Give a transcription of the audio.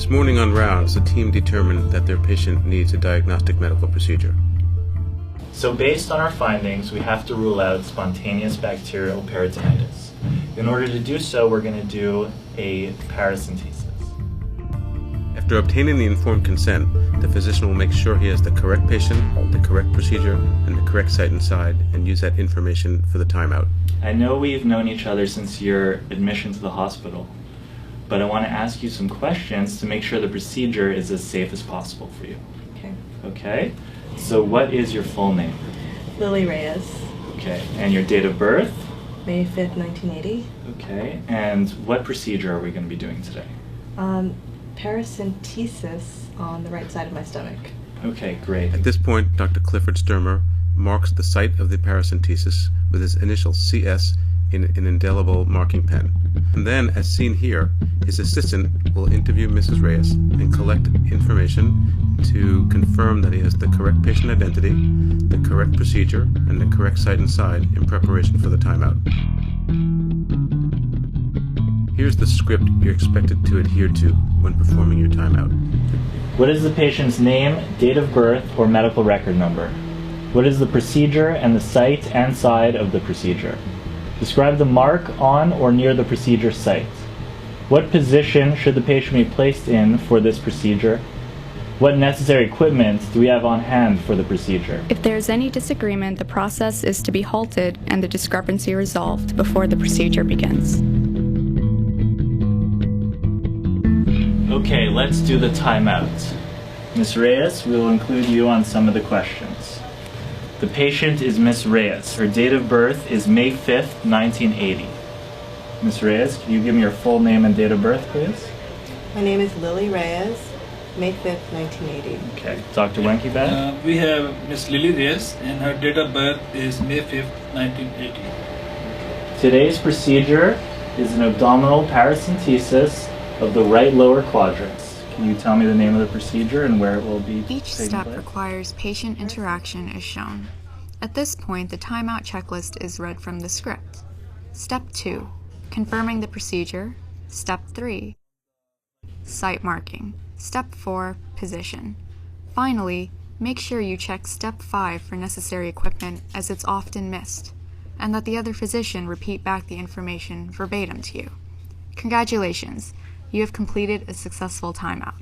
This morning on rounds, the team determined that their patient needs a diagnostic medical procedure. So based on our findings, we have to rule out spontaneous bacterial peritonitis. In order to do so, we're going to do a paracentesis. After obtaining the informed consent, the physician will make sure he has the correct patient, the correct procedure, and the correct site inside, and use that information for the timeout. I know we've known each other since your admission to the hospital, but I want to ask you some questions to make sure the procedure is as safe as possible for you. Okay. Okay? So what is your full name? Lily Reyes, Okay. And your date of birth? May 5th, 1980. Okay. And what procedure are we going to be doing today? Paracentesis on the right side of my stomach. Okay, great. At this point, Dr. Clifford Sturmer marks the site of the paracentesis with his initial CS in an indelible marking pen. And then, as seen here, his assistant will interview Mrs. Reyes and collect information to confirm that he has the correct patient identity, the correct procedure, and the correct site inside in preparation for the timeout. Here's the script you're expected to adhere to when performing your timeout. What is the patient's name, date of birth, or medical record number? What is the procedure and the site and side of the procedure? Describe the mark on or near the procedure site. What position should the patient be placed in for this procedure? What necessary equipment do we have on hand for the procedure? If there is any disagreement, the process is to be halted and the discrepancy resolved before the procedure begins. Okay, let's do the timeout. Ms. Reyes, we will include you on some of the questions. The patient is Ms. Reyes. Her date of birth is May 5th, 1980. Ms. Reyes, can you give me your full name and date of birth, please? My name is Lily Reyes, May 5th, 1980. Okay. Dr. Wenkebad? We have Miss Lily Reyes, and her date of birth is May 5th, 1980. Today's procedure is an abdominal paracentesis of the right lower quadrants. Can you tell me the name of the procedure and where it will be Each taking step place? requires patient interaction as shown. At this point, the timeout checklist is read from the script. Step 2, confirming the procedure. Step 3, site marking. Step 4, position. Finally, make sure you check Step 5 for necessary equipment, as it's often missed, and that the other physician repeat back the information verbatim to you. Congratulations, you have completed a successful timeout.